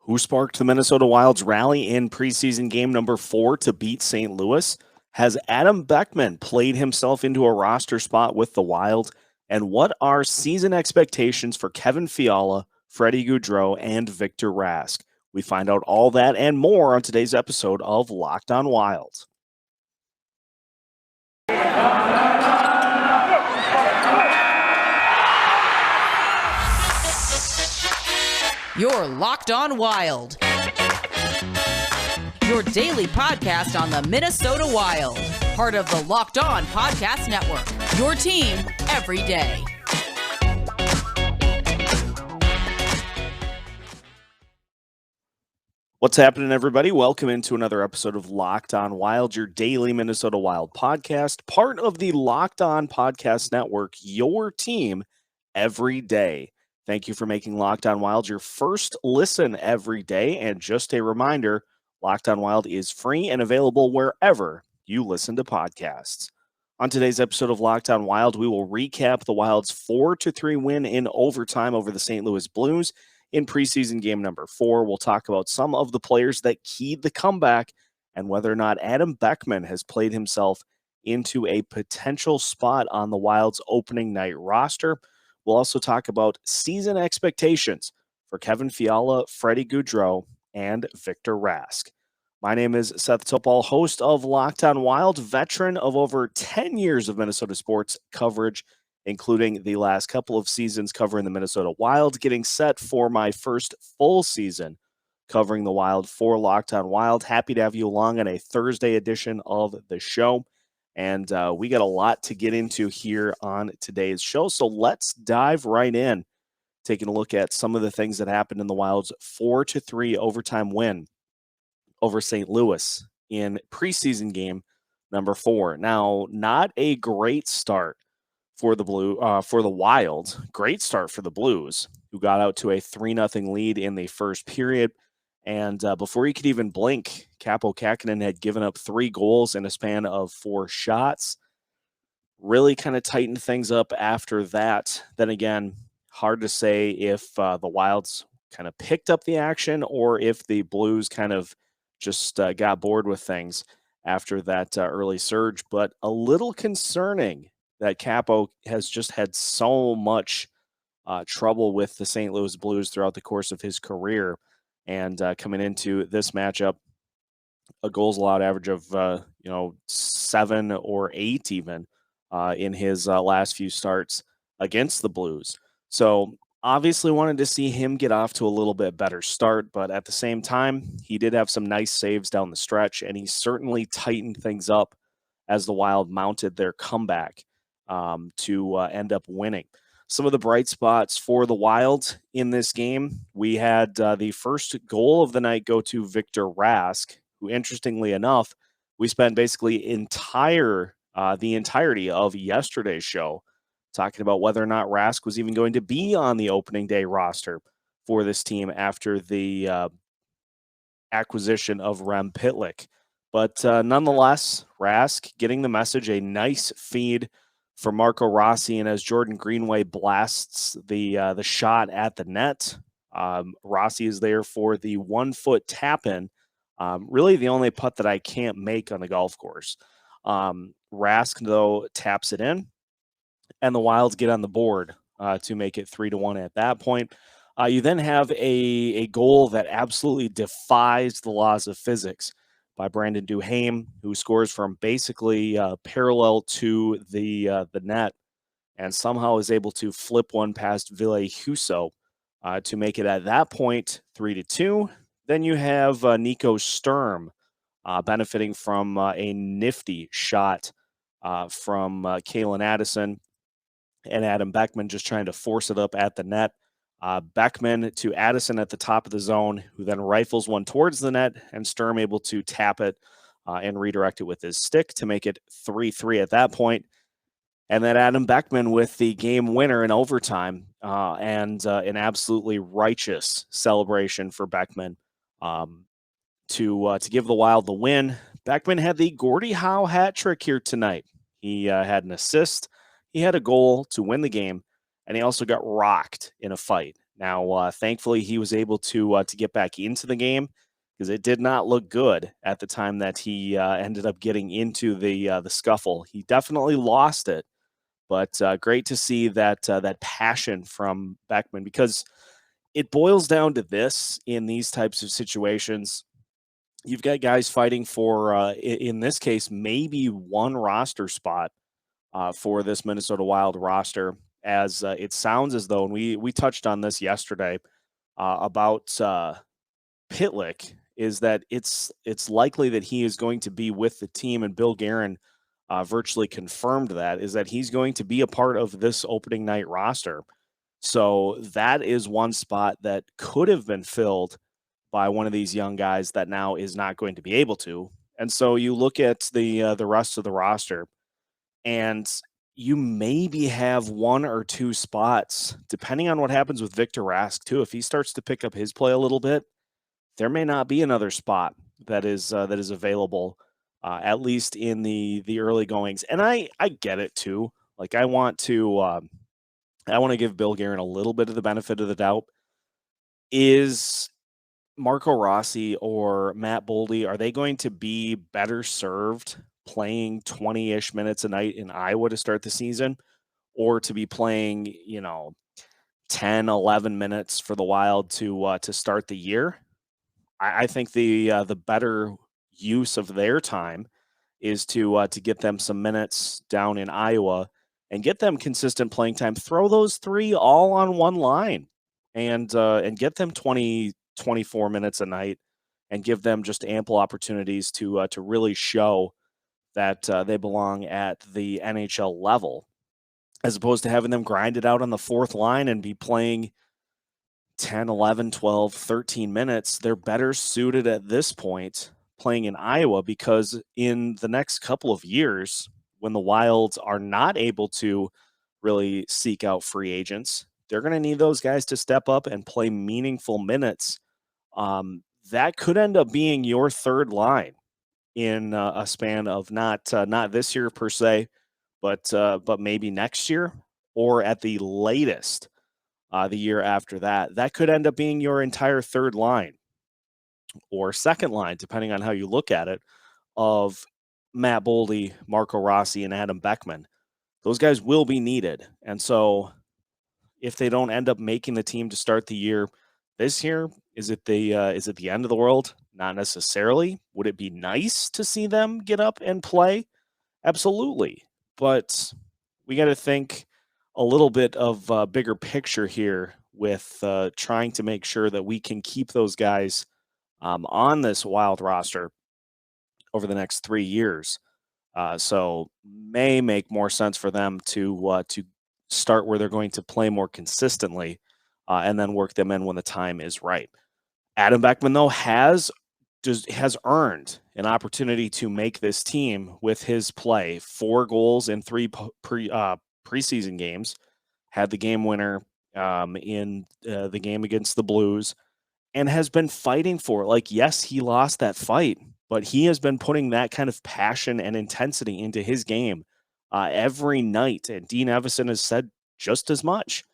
Who sparked the Minnesota Wild's rally in preseason game number 4 to beat St. Louis? Has Adam Beckman played himself into a roster spot with the Wild? And what are season expectations for Kevin Fiala, Freddy Goudreau, and Victor Rask? We find out all that and more on today's episode of Locked on Wild. You're Locked on Wild, your daily podcast on the Minnesota Wild, part of the Locked on Podcast Network, your team every day. What's happening, everybody? Welcome into another episode of Locked on Wild, your daily Minnesota Wild podcast, part of the Locked on Podcast Network, your team every day. Thank you for making Locked on Wild your first listen every day. And just a reminder, Locked on Wild is free and available wherever you listen to podcasts. On today's episode of Locked on Wild, we will recap the Wild's 4-3 win in overtime over the St. Louis Blues in preseason game number 4. We'll talk about some of the players that keyed the comeback and whether or not Adam Beckman has played himself into a potential spot on the Wild's opening night roster. We'll also talk about season expectations for Kevin Fiala, Freddy Goudreau, and Victor Rask. My name is Seth Topal, host of Locked on Wild, veteran of over 10 years of Minnesota sports coverage, including the last couple of seasons covering the Minnesota Wild, getting set for my first full season covering the Wild for Locked on Wild. Happy to have you along on a Thursday edition of the show. And we got a lot to get into here on today's show. So let's dive right in, taking a look at some of the things that happened in the Wild's 4-3 overtime win over St. Louis in preseason game number 4. Now, not a great start for the Wild. Great start for the Blues, who got out to a 3-0 lead in the first period. And before you could even blink, Kaapo Kahkonen had given up 3 goals in a span of 4 shots. Really kind of tightened things up after that. Then again, hard to say if the Wilds kind of picked up the action or if the Blues kind of just got bored with things after that early surge. But a little concerning that Kaapo has just had so much trouble with the St. Louis Blues throughout the course of his career. And coming into this matchup, a goals allowed average of 7 or 8 even in his last few starts against the Blues. So obviously wanted to see him get off to a little bit better start, but at the same time, he did have some nice saves down the stretch, and he certainly tightened things up as the Wild mounted their comeback to end up winning. Some of the bright spots for the Wild in this game, we had the first goal of the night go to Victor Rask, who, interestingly enough, we spent basically the entirety of yesterday's show talking about whether or not Rask was even going to be on the opening day roster for this team after the acquisition of Rem Pitlick. But nonetheless, Rask getting the message, a nice feed for Marco Rossi, and as Jordan Greenway blasts the shot at the net, Rossi is there for the 1-foot tap-in. Really the only putt that I can't make on the golf course. Rask, though, taps it in, and the Wilds get on the board to make it 3-1 at that point. You then have a goal that absolutely defies the laws of physics by Brandon Duhaime, who scores from basically parallel to the net and somehow is able to flip one past Ville Husso to make it at that point 3-2. Then you have Nico Sturm benefiting from a nifty shot from Calen Addison and Adam Beckman just trying to force it up at the net. Beckman to Addison at the top of the zone, who then rifles one towards the net, and Sturm able to tap it and redirect it with his stick to make it 3-3 at that point. And then Adam Beckman with the game winner in overtime and an absolutely righteous celebration for Beckman to give the Wild the win. Beckman had the Gordie Howe hat trick here tonight. He had an assist, he had a goal to win the game, and he also got rocked in a fight. Now, thankfully, he was able to get back into the game because it did not look good at the time that he ended up getting into the scuffle. He definitely lost it, but great to see that passion from Beckman, because it boils down to this in these types of situations. You've got guys fighting for, in this case, maybe one roster spot for this Minnesota Wild roster. As it sounds as though, and we touched on this yesterday about Pitlick, is that it's likely that he is going to be with the team, and Bill Guerin virtually confirmed that, is that he's going to be a part of this opening night roster. So that is one spot that could have been filled by one of these young guys that now is not going to be able to. And so you look at the rest of the roster, and you maybe have one or two spots, depending on what happens with Victor Rask too. If he starts to pick up his play a little bit, there may not be another spot that is available, at least in the early goings. And I get it too. Like I want to give Bill Guerin a little bit of the benefit of the doubt. Is Marco Rossi or Matt Boldy, are they going to be better served playing 20-ish minutes a night in Iowa to start the season, or to be playing, 10, 11 minutes for the Wild to start the year? I think the better use of their time is to get them some minutes down in Iowa and get them consistent playing time. Throw those three all on one line and get them 20, 24 minutes a night, and give them just ample opportunities to really show that they belong at the NHL level, as opposed to having them grind it out on the fourth line and be playing 10, 11, 12, 13 minutes. They're better suited at this point playing in Iowa, because in the next couple of years, when the Wilds are not able to really seek out free agents, they're going to need those guys to step up and play meaningful minutes. That could end up being your third line in a span of not this year per se, but maybe next year, or at the latest the year after that. That could end up being your entire third line or second line, depending on how you look at it, of Matt Boldy, Marco Rossi, and Adam Beckman. Those guys will be needed. And so if they don't end up making the team to start the year this year, is it the end of the world? Not necessarily. Would it be nice to see them get up and play? Absolutely. But we got to think a little bit of a bigger picture here with trying to make sure that we can keep those guys on this Wild roster over the next 3 years. So may make more sense for them to start where they're going to play more consistently, and then work them in when the time is right. Adam Beckman, though, has earned an opportunity to make this team with his play. 4 goals in 3 preseason games. Had the game winner in the game against the Blues, and has been fighting for it. Like, yes, he lost that fight, but he has been putting that kind of passion and intensity into his game every night. And Dean Evison has said just as much,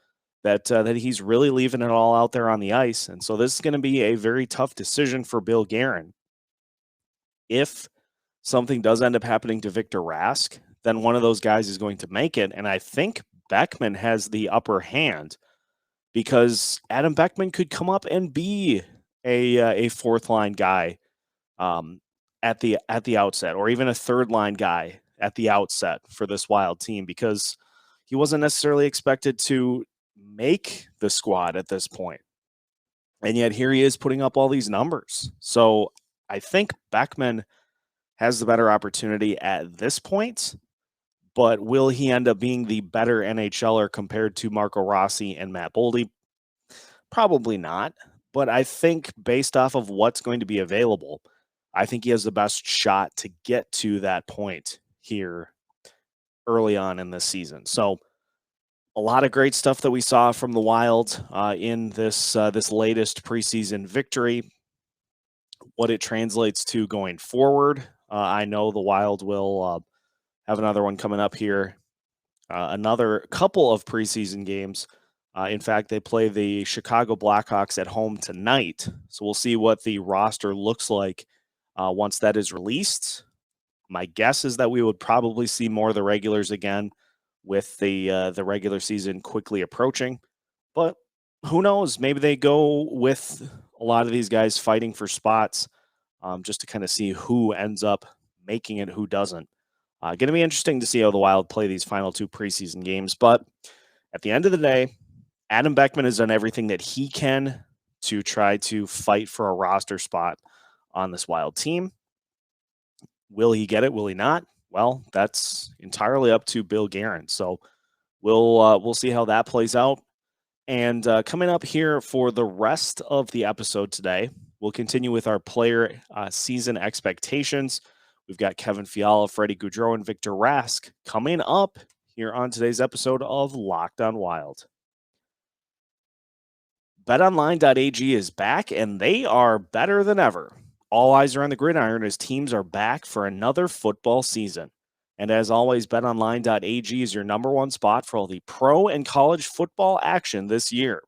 that he's really leaving it all out there on the ice. And so this is going to be a very tough decision for Bill Guerin. If something does end up happening to Victor Rask, then one of those guys is going to make it. And I think Beckman has the upper hand, because Adam Beckman could come up and be a fourth line guy at the outset, or even a third line guy at the outset for this Wild team, because he wasn't necessarily expected to make the squad at this point. And yet here he is putting up all these numbers. So I think Beckman has the better opportunity at this point, but will he end up being the better NHLer compared to Marco Rossi and Matt Boldy? Probably not. But I think based off of what's going to be available, I think he has the best shot to get to that point here early on in this season. So a lot of great stuff that we saw from the Wild in this latest preseason victory. What it translates to going forward, I know the Wild will have another one coming up here, another couple of preseason games In fact, they play the Chicago Blackhawks at home tonight. So we'll see what the roster looks like once that is released. My guess is that we would probably see more of the regulars again with the regular season quickly approaching. But who knows? Maybe they go with a lot of these guys fighting for spots just to kind of see who ends up making it, who doesn't. Going to be interesting to see how the Wild play these final 2 preseason games. But at the end of the day, Adam Beckman has done everything that he can to try to fight for a roster spot on this Wild team. Will he get it? Will he not? Well, that's entirely up to Bill Guerin. So we'll see how that plays out. And coming up here for the rest of the episode today, we'll continue with our player season expectations. We've got Kevin Fiala, Freddy Goudreau, and Victor Rask coming up here on today's episode of Locked on Wild. BetOnline.ag is back, and they are better than ever. All eyes are on the gridiron as teams are back for another football season. And as always, BetOnline.ag is your number one spot for all the pro and college football action this year.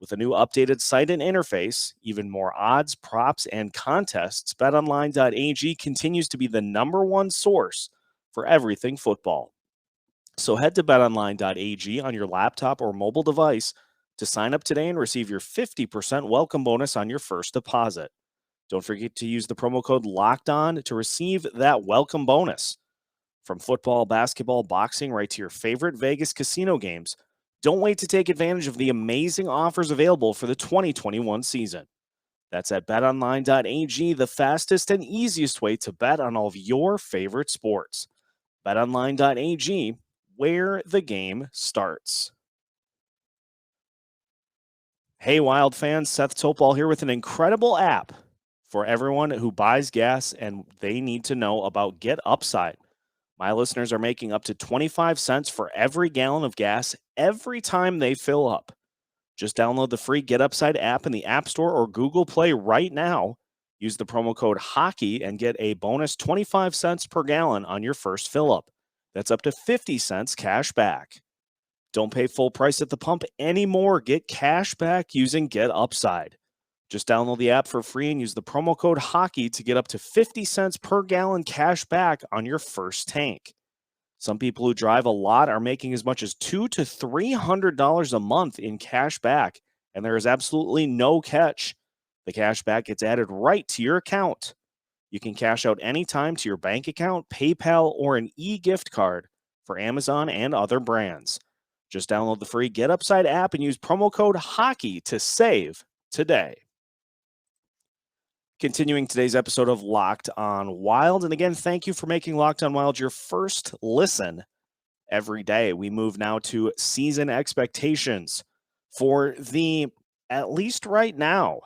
With a new updated site and interface, even more odds, props, and contests, BetOnline.ag continues to be the number one source for everything football. So head to BetOnline.ag on your laptop or mobile device to sign up today and receive your 50% welcome bonus on your first deposit. Don't forget to use the promo code LOCKEDON to receive that welcome bonus. From football, basketball, boxing, right to your favorite Vegas casino games, don't wait to take advantage of the amazing offers available for the 2021 season. That's at betonline.ag, the fastest and easiest way to bet on all of your favorite sports. betonline.ag, where the game starts. Hey, Wild fans, Seth Topol here with an incredible app for everyone who buys gas and they need to know about Get Upside. My listeners are making up to 25 cents for every gallon of gas every time they fill up. Just download the free Get Upside app in the App Store or Google Play right now. Use the promo code HOCKEY and get a bonus 25 cents per gallon on your first fill up. That's up to 50 cents cash back. Don't pay full price at the pump anymore. Get cash back using Get Upside. Just download the app for free and use the promo code HOCKEY to get up to 50 cents per gallon cash back on your first tank. Some people who drive a lot are making as much as $200 to $300 a month in cash back, and there is absolutely no catch. The cash back gets added right to your account. You can cash out anytime to your bank account, PayPal, or an e-gift card for Amazon and other brands. Just download the free Get Upside app and use promo code HOCKEY to save today. Continuing today's episode of Locked on Wild. And again, thank you for making Locked on Wild your first listen every day. We move now to season expectations for the, at least right now,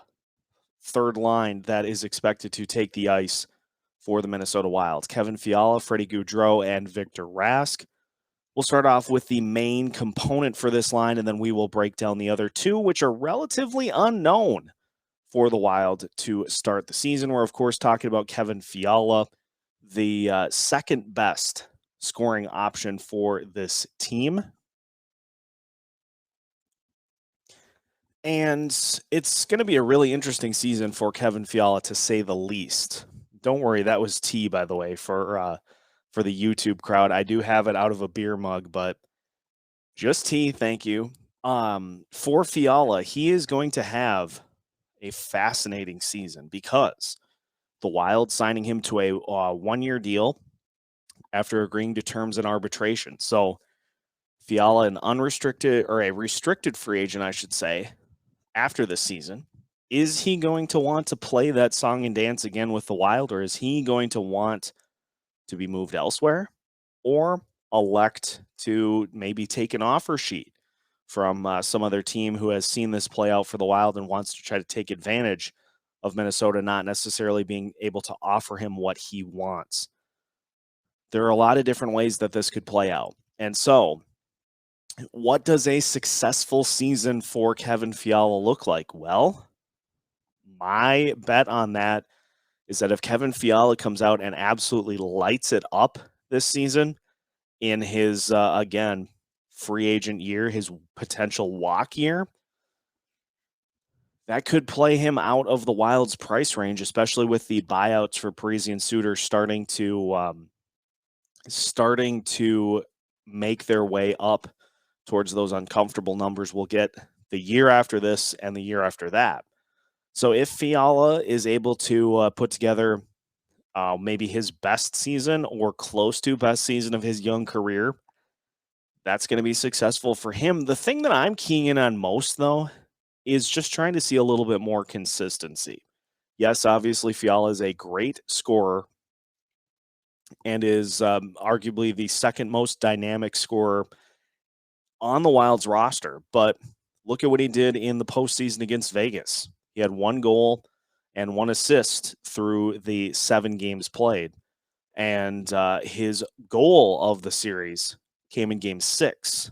third line that is expected to take the ice for the Minnesota Wild. Kevin Fiala, Freddy Goudreau, and Victor Rask. We'll start off with the main component for this line, and then we will break down the other two, which are relatively unknown for the Wild to start the season. We're, of course, talking about Kevin Fiala, the second best scoring option for this team. And it's going to be a really interesting season for Kevin Fiala, to say the least. Don't worry, that was tea, by the way, for the YouTube crowd. I do have it out of a beer mug, but just tea, thank you. For Fiala, he is going to have a fascinating season because the Wild signing him to a one-year deal after agreeing to terms in arbitration. So Fiala, an unrestricted or a restricted free agent, I should say, after this season. Is he going to want to play that song and dance again with the Wild, or is he going to want to be moved elsewhere or elect to maybe take an offer sheet from some other team who has seen this play out for the Wild and wants to try to take advantage of Minnesota not necessarily being able to offer him what he wants? There are a lot of different ways that this could play out. And so, what does a successful season for Kevin Fiala look like? Well, my bet on that is that if Kevin Fiala comes out and absolutely lights it up this season in his, again, free agent year, his potential walk year, that could play him out of the Wild's price range, especially with the buyouts for Parise and Suter starting to make their way up towards those uncomfortable numbers we'll get the year after this and the year after that. So if Fiala is able to put together maybe his best season or close to best season of his young career, that's going to be successful for him. The thing that I'm keying in on most, though, is just trying to see a little bit more consistency. Yes, obviously, Fiala is a great scorer and is arguably the second most dynamic scorer on the Wild's roster. But look at what he did in the postseason against Vegas. He had 1 goal and 1 assist through the 7 games played. And his goal of the series came in game 6.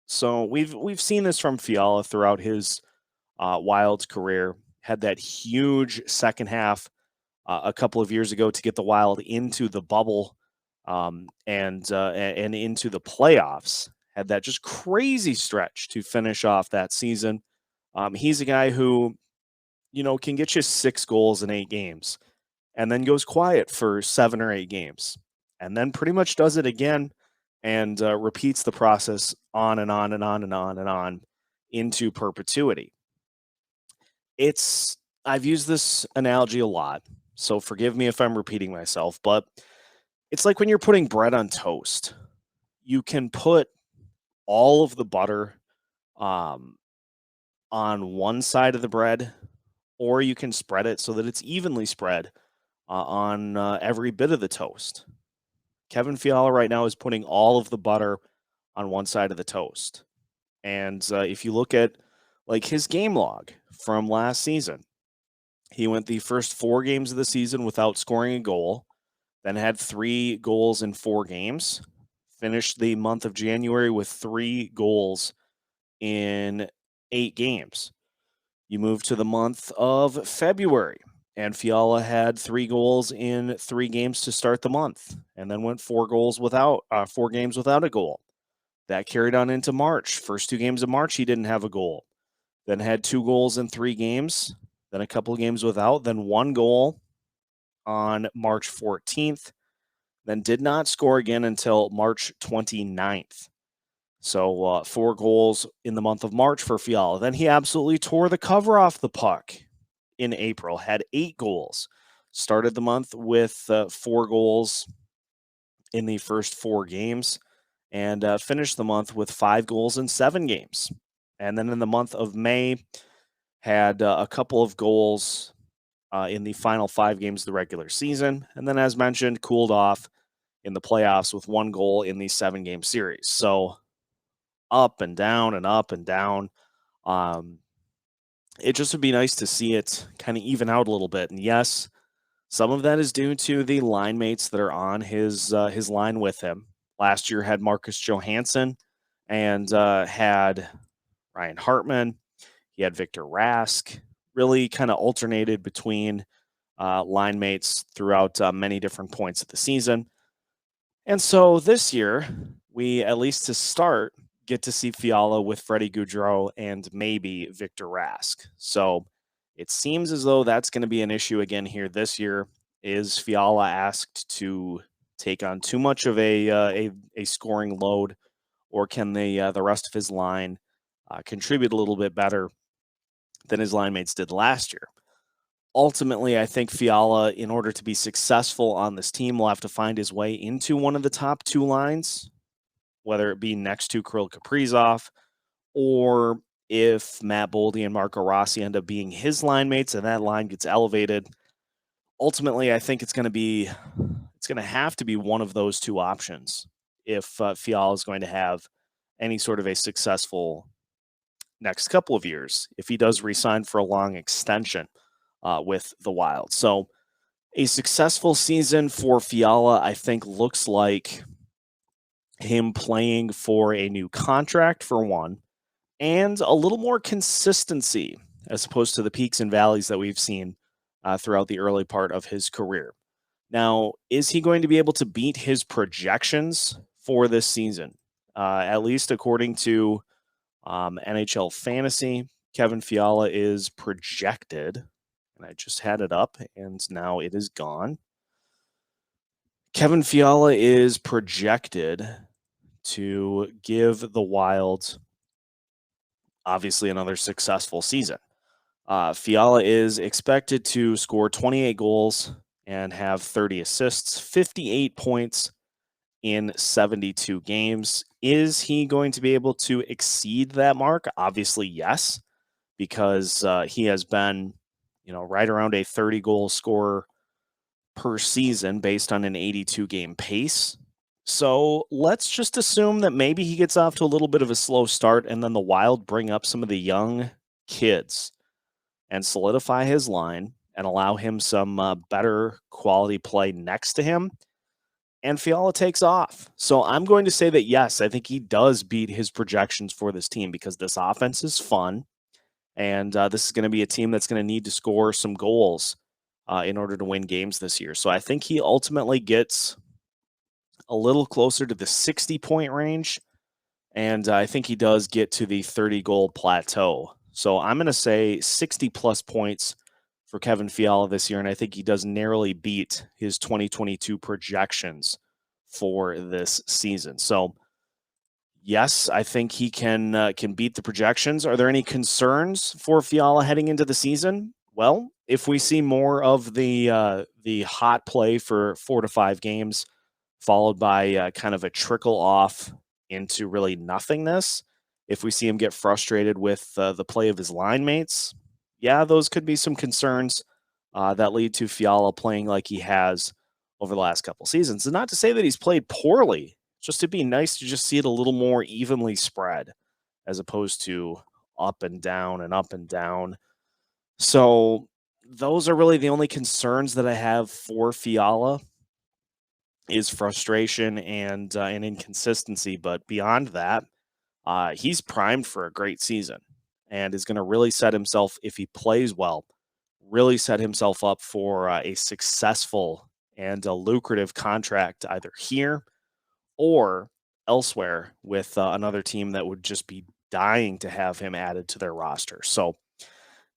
So we've seen this from Fiala throughout his Wild's career. Had that huge second half a couple of years ago to get the Wild into the bubble and into the playoffs. Had that just crazy stretch to finish off that season. He's a guy who, can get you 6 goals in 8 games and then goes quiet for 7 or 8 games and then pretty much does it again and repeats the process on and on and on and on and on into perpetuity. I've used this analogy a lot, so forgive me if I'm repeating myself, but it's like when you're putting bread on toast. You can put all of the butter on one side of the bread, or you can spread it so that it's evenly spread on every bit of the toast. Kevin Fiala right now is putting all of the butter on one side of the toast. And if you look at his game log from last season, he went the first 4 games of the season without scoring a goal, then had 3 goals in 4 games, finished the month of January with 3 goals in 8 games. You move to the month of February, and Fiala had 3 goals in 3 games to start the month, and then went 4 games without a goal. That carried on into March. First 2 games of March, he didn't have a goal. Then had 2 goals in 3 games, then a couple of games without, then 1 goal on March 14th, then did not score again until March 29th. So 4 goals in the month of March for Fiala. Then he absolutely tore the cover off the puck in April, had 8 goals. Started the month with 4 goals in the first 4 games and finished the month with 5 goals in 7 games. And then in the month of May, had a couple of goals in the final 5 games of the regular season. And then, as mentioned, cooled off in the playoffs with 1 goal in the 7-game series. So up and down and up and down. It just would be nice to see it kind of even out a little bit. And yes, some of that is due to the line mates that are on his line with him. Last year had Marcus Johansson and had Ryan Hartman. He had Victor Rask. Really kind of alternated between line mates throughout many different points of the season. And so this year, we, at least to start, get to see Fiala with Freddy Goudreau and maybe Victor Rask. So it seems as though that's going to be an issue again here this year. Is Fiala asked to take on too much of a scoring load, or can the rest of his line contribute a little bit better than his line mates did last year? Ultimately, I think Fiala, in order to be successful on this team, will have to find his way into one of the top 2 lines, whether it be next to Kirill Kaprizov, or if Matt Boldy and Marco Rossi end up being his line mates and that line gets elevated. Ultimately, I think it's going to have to be one of those 2 options if Fiala is going to have any sort of a successful next couple of years, if he does re-sign for a long extension with the Wild. So a successful season for Fiala, I think, looks like him playing for a new contract, for one, and a little more consistency as opposed to the peaks and valleys that we've seen throughout the early part of his career. Now, is he going to be able to beat his projections for this season? At least according to NHL Fantasy, Kevin Fiala is projected, and I just had it up, and now it is gone. Kevin Fiala is projected to give the Wild, obviously, another successful season. Fiala is expected to score 28 goals and have 30 assists, 58 points in 72 games. Is he going to be able to exceed that mark? Obviously, yes, because he has been, right around a 30 goal scorer per season based on an 82 game pace. So let's just assume that maybe he gets off to a little bit of a slow start, and then the Wild bring up some of the young kids and solidify his line and allow him some better quality play next to him. And Fiala takes off. So I'm going to say that, yes, I think he does beat his projections for this team because this offense is fun. And this is going to be a team that's going to need to score some goals in order to win games this year. So I think he ultimately gets a little closer to the 60-point range. And I think he does get to the 30-goal plateau. So I'm going to say 60-plus points for Kevin Fiala this year, and I think he does narrowly beat his 2022 projections for this season. So, yes, I think he can beat the projections. Are there any concerns for Fiala heading into the season? Well, if we see more of the hot play for 4 to 5 games, followed by kind of a trickle off into really nothingness, if we see him get frustrated with the play of his line mates, yeah, those could be some concerns that lead to Fiala playing like he has over the last couple seasons. And not to say that he's played poorly, just to be nice to just see it a little more evenly spread as opposed to up and down and up and down. So those are really the only concerns that I have for Fiala is frustration and inconsistency. But beyond that, he's primed for a great season and is going to really set himself, if he plays well, really set himself up for a successful and a lucrative contract either here or elsewhere with another team that would just be dying to have him added to their roster. So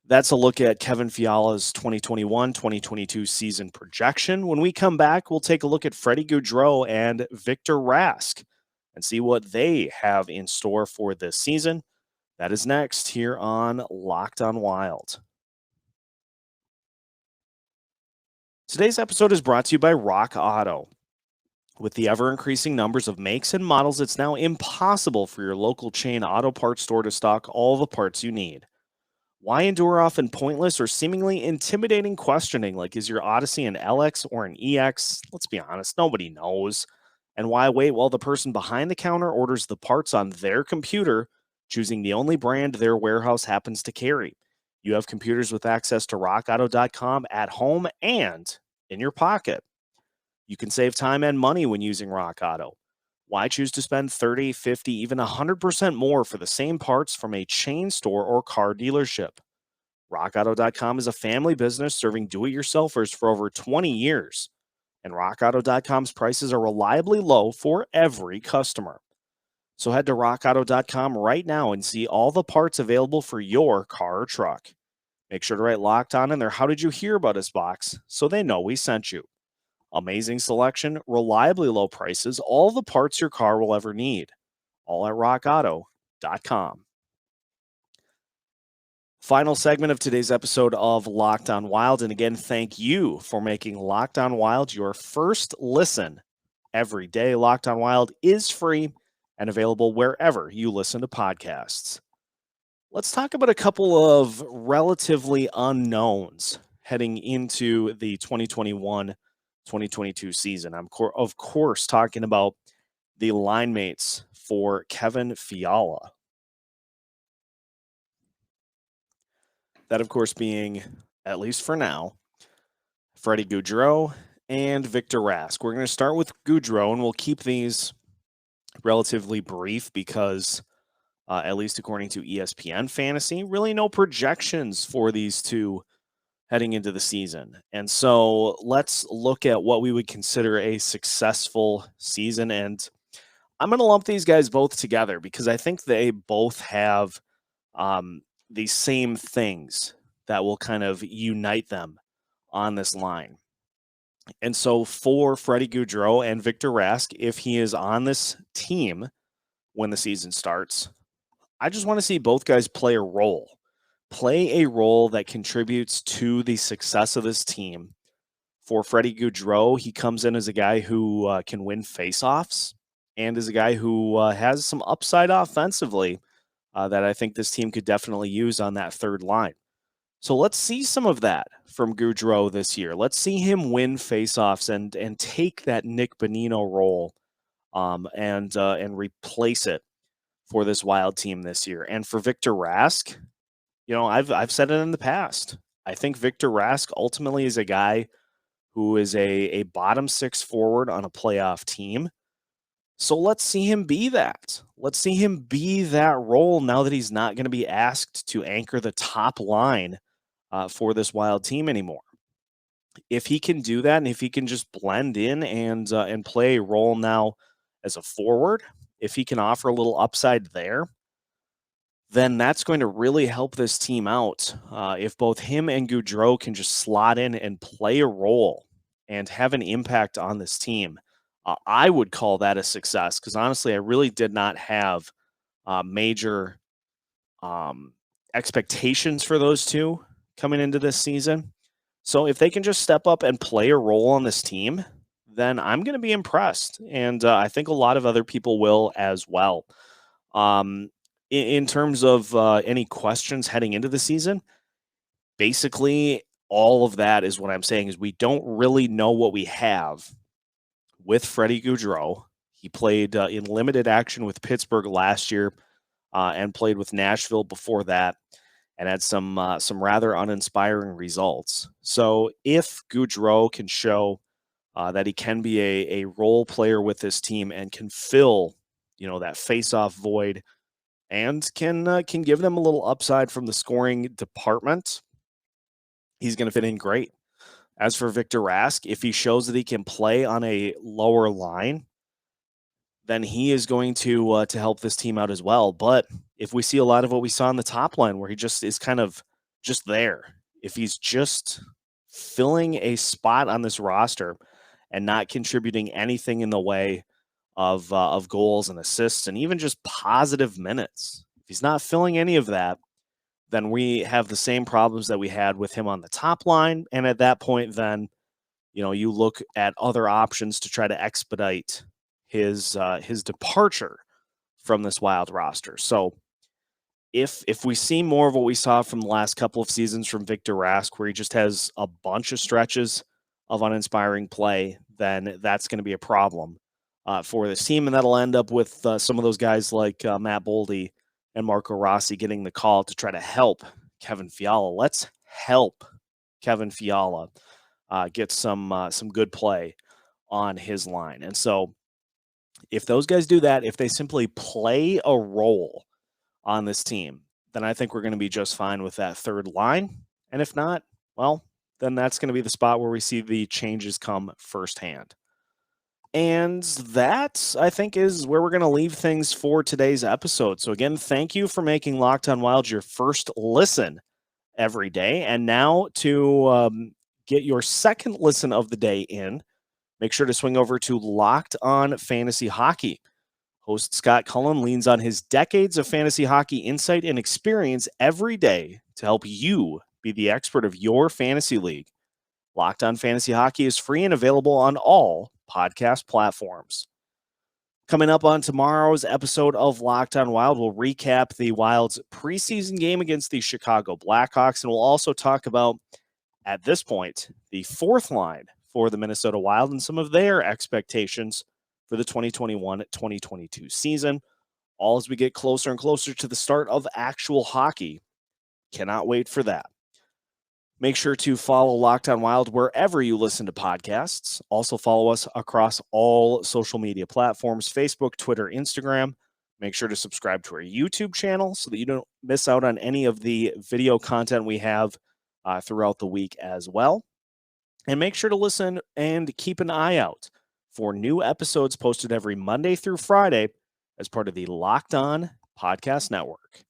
that's a look at Kevin Fiala's 2021-2022 season projection. When we come back, we'll take a look at Freddy Goudreau and Victor Rask and see what they have in store for this season. That is next here on Locked on Wild. Today's episode is brought to you by Rock Auto. With the ever-increasing numbers of makes and models, it's now impossible for your local chain auto parts store to stock all the parts you need. Why endure often pointless or seemingly intimidating questioning like, is your Odyssey an LX or an EX? Let's be honest, nobody knows. And why wait while the person behind the counter orders the parts on their computer, choosing the only brand their warehouse happens to carry? You have computers with access to rockauto.com at home and in your pocket. You can save time and money when using Rock Auto. Why choose to spend 30, 50, even 100% more for the same parts from a chain store or car dealership? RockAuto.com is a family business serving do-it-yourselfers for over 20 years. And RockAuto.com's prices are reliably low for every customer. So head to RockAuto.com right now and see all the parts available for your car or truck. Make sure to write Locked On in their How Did You Hear About Us box so they know we sent you. Amazing selection, reliably low prices, all the parts your car will ever need. All at rockauto.com. Final segment of today's episode of Locked on Wild. And again, thank you for making Locked on Wild your first listen every day. Locked on Wild is free and available wherever you listen to podcasts. Let's talk about a couple of relatively unknowns heading into the 2021-2022 season. I'm, of course, talking about the line mates for Kevin Fiala. That, of course, being, at least for now, Freddy Goudreau and Victor Rask. We're going to start with Gaudreau, and we'll keep these relatively brief because, at least according to ESPN Fantasy, really no projections for these two heading into the season. And so let's look at what we would consider a successful season. And I'm going to lump these guys both together because I think they both have the same things that will kind of unite them on this line. And so for Freddy Goudreau and Victor Rask, if he is on this team when the season starts, I just want to see both guys play a role. Play a role that contributes to the success of this team. For Freddy Goudreau, he comes in as a guy who can win faceoffs and is a guy who has some upside offensively that I think this team could definitely use on that third line. So let's see some of that from Gaudreau this year. Let's see him win faceoffs and take that Nick Bonino role and replace it for this Wild team this year. And for Victor Rask, I've said it in the past. I think Victor Rask ultimately is a guy who is a bottom six forward on a playoff team. So let's see him be that. Let's see him be that role now that he's not going to be asked to anchor the top line for this Wild team anymore. If he can do that, and if he can just blend in and play a role now as a forward, if he can offer a little upside there, then that's going to really help this team out. If both him and Gaudreau can just slot in and play a role and have an impact on this team, I would call that a success because honestly, I really did not have major expectations for those two coming into this season. So if they can just step up and play a role on this team, then I'm going to be impressed. And I think a lot of other people will as well. In terms of any questions heading into the season, basically all of that is what I'm saying is we don't really know what we have with Freddy Goudreau. He played in limited action with Pittsburgh last year and played with Nashville before that and had some rather uninspiring results. So if Gaudreau can show that he can be a role player with this team and can fill, that face-off void and can give them a little upside from the scoring department, he's going to fit in great. As for Victor Rask, if he shows that he can play on a lower line, then he is going to help this team out as well. But if we see a lot of what we saw on the top line, where he just is kind of just there, if he's just filling a spot on this roster and not contributing anything in the way of goals and assists and even just positive minutes, if he's not filling any of that, then we have the same problems that we had with him on the top line. And at that point, then, you look at other options to try to expedite his departure from this Wild roster. So if we see more of what we saw from the last couple of seasons from Victor Rask, where he just has a bunch of stretches of uninspiring play, then that's going to be a problem for this team. And that'll end up with some of those guys like Matt Boldy and Marco Rossi getting the call to try to help Kevin Fiala. Let's help Kevin Fiala get some good play on his line. And so if those guys do that, if they simply play a role on this team, then I think we're going to be just fine with that third line. And if not, well, then that's going to be the spot where we see the changes come firsthand. And that, I think, is where we're going to leave things for today's episode. So again, thank you for making Locked On Wild your first listen every day. And now to get your second listen of the day in, make sure to swing over to Locked On Fantasy Hockey. Host Scott Cullen leans on his decades of fantasy hockey insight and experience every day to help you be the expert of your fantasy league. Locked On Fantasy Hockey is free and available on all podcast platforms. Coming up on tomorrow's episode of Locked On Wild, we'll recap the Wild's preseason game against the Chicago Blackhawks, and we'll also talk about, at this point, the fourth line for the Minnesota Wild and some of their expectations for the 2021-2022 season, all as we get closer and closer to the start of actual hockey. Cannot wait for that. Make sure to follow Locked On Wild wherever you listen to podcasts. Also follow us across all social media platforms, Facebook, Twitter, Instagram. Make sure to subscribe to our YouTube channel so that you don't miss out on any of the video content we have throughout the week as well. And make sure to listen and keep an eye out for new episodes posted every Monday through Friday as part of the Locked On Podcast Network.